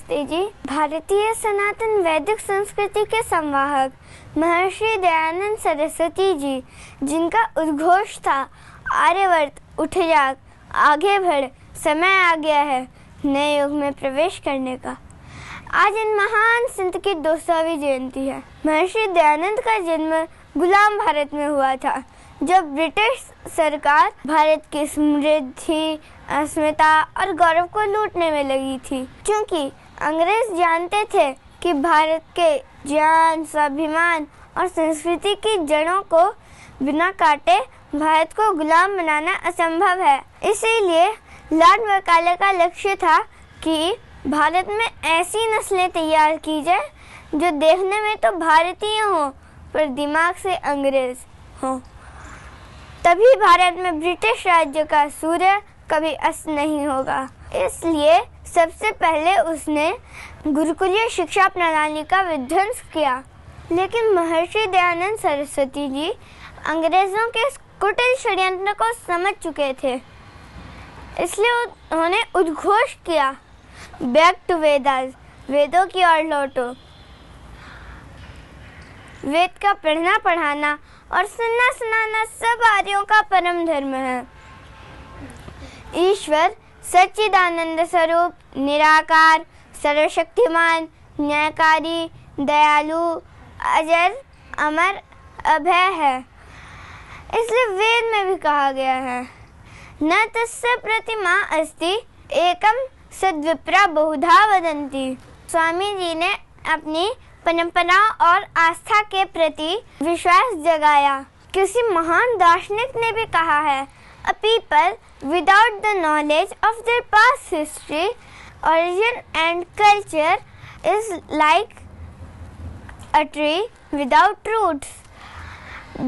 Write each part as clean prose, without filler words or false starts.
नमस्ते जी। भारतीय सनातन वैदिक संस्कृति के संवाहक महर्षि दयानंद सरस्वती जी, जिनका उद्घोष था आर्यवर्त उठ जाग, आगे बढ़, समय आ गया है नए युग में प्रवेश करने का। आज इन महान संत की 200वीं जयंती है। महर्षि दयानंद का जन्म गुलाम भारत में हुआ था, जब ब्रिटिश सरकार भारत की समृद्धि, अस्मिता और गौरव को लूटने में लगी थी। क्योंकि अंग्रेज जानते थे कि भारत के ज्ञान, स्वाभिमान और संस्कृति की जड़ों को बिना काटे भारत को गुलाम बनाना असंभव है। इसीलिए लॉर्ड मैकाले का लक्ष्य था कि भारत में ऐसी नस्लें तैयार की जाए जो देखने में तो भारतीय हों पर दिमाग से अंग्रेज हों। तभी भारत में ब्रिटिश राज्य का सूर्य कभी अस्त नहीं होगा। इसलिए सबसे पहले उसने गुरुकुलीय शिक्षा प्रणाली का विध्वंस किया। लेकिन महर्षि दयानंद सरस्वती जी अंग्रेजों के कुटिल षड्यंत्र को समझ चुके थे। इसलिए उन्होंने उद्घोष किया, बैक टू वेदास, वेदों की ओर लौटो। वेद का पढ़ना पढ़ाना और सुनना सुनाना सब आर्यों का परम धर्म है। ईश्वर सच्चिदानंद स्वरूप, निराकार, सर्वशक्तिमान, न्यायकारी, दयालु, अजर, अमर, अभय है। इसलिए वेद में भी कहा गया है, न तस्य प्रतिमा अस्ति एकम सद्विप्रा बहुधा वदन्ति। स्वामी जी ने अपनी परंपरा और आस्था के प्रति विश्वास जगाया। किसी महान दार्शनिक ने भी कहा है, a people without the knowledge of their past history, origin and culture is like a tree without roots।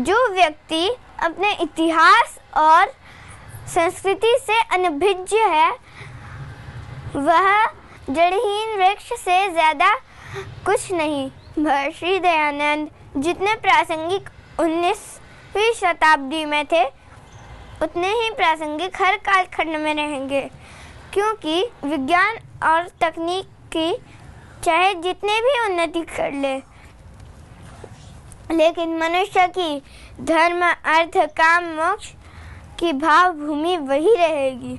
जो व्यक्ति अपने इतिहास और संस्कृति से अनभिज्ञ है, वह जड़हीन वृक्ष से ज्यादा कुछ नहीं। महर्षि दयानंद जितने प्रासंगिक 19वीं शताब्दी में थे, उतने ही प्रासंगिक हर कालखंड में रहेंगे। क्योंकि विज्ञान और तकनीक की चाहे जितने भी उन्नति कर ले, लेकिन मनुष्य की धर्म, अर्थ, काम, मोक्ष की भाव भूमि वही रहेगी।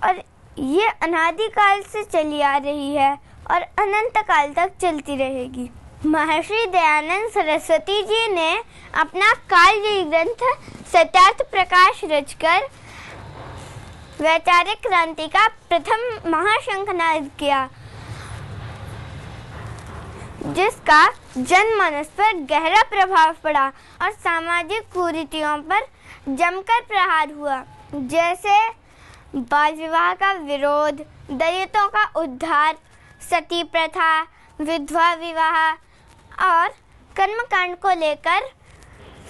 और ये अनादि काल से चली आ रही है और अनंत काल तक चलती रहेगी। महर्षि दयानंद सरस्वती जी ने अपना कालजयी ग्रंथ सत्यार्थ प्रकाश रचकर वैचारिक क्रांति का प्रथम महाशंखनाद किया, जिसका जनमानस पर गहरा प्रभाव पड़ा और सामाजिक कुरीतियों पर जमकर प्रहार हुआ। जैसे बाल विवाह का विरोध, दलितों का उद्धार, सती प्रथा, विधवा विवाह और कर्मकांड को लेकर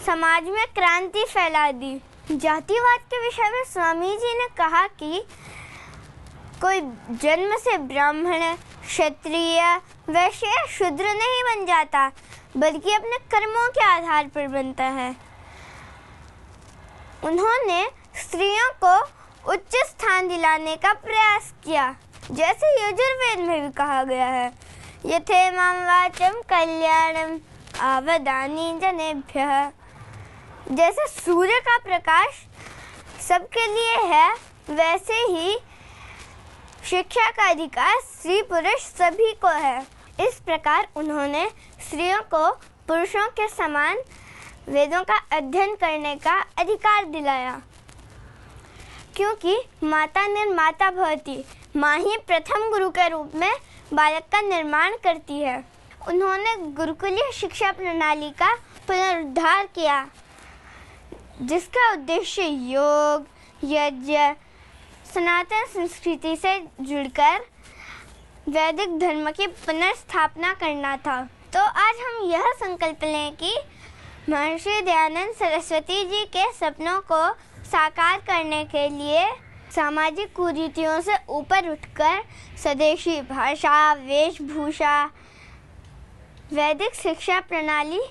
समाज में क्रांति फैला दी। जातिवाद के विषय में स्वामी जी ने कहा कि कोई जन्म से ब्राह्मण, क्षत्रिय, वैश्य या शूद्र नहीं बन जाता, बल्कि अपने कर्मों के आधार पर बनता है। उन्होंने स्त्रियों को उच्च स्थान दिलाने का प्रयास किया, जैसे यजुर्वेद में भी कहा गया है, यथेमां वाचं कल्याणं आवदानि जनेभ्यः। जैसे सूर्य का प्रकाश सबके लिए है, वैसे ही शिक्षा का अधिकार स्त्री पुरुष सभी को है। इस प्रकार उन्होंने स्त्रियों को पुरुषों के समान वेदों का अध्ययन करने का अधिकार दिलाया। क्योंकि माता निर्माता भवति, माँ ही प्रथम गुरु के रूप में बालक का निर्माण करती है। उन्होंने गुरुकुलीय शिक्षा प्रणाली का पुनरुद्धार किया, जिसका उद्देश्य योग, यज्ञ, सनातन संस्कृति से जुड़कर वैदिक धर्म की पुनर्स्थापना करना था। तो आज हम यह संकल्प लें कि महर्षि दयानंद सरस्वती जी के सपनों को साकार करने के लिए सामाजिक कुरीतियों से ऊपर उठकर स्वदेशी भाषा, वेशभूषा, वैदिक शिक्षा प्रणाली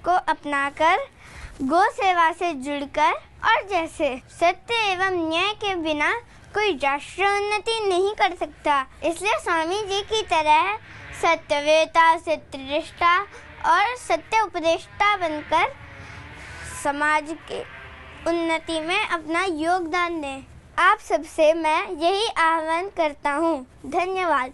को अपनाकर गौ सेवा से जुड़कर और जैसे सत्य एवं न्याय के बिना कोई राष्ट्र उन्नति नहीं कर सकता। इसलिए स्वामी जी की तरह सत्यवेता, सत्यनिष्ठा और सत्य उपदेष्टा बनकर समाज के उन्नति में अपना योगदान दें। आप सबसे मैं यही आह्वान करता हूँ। धन्यवाद।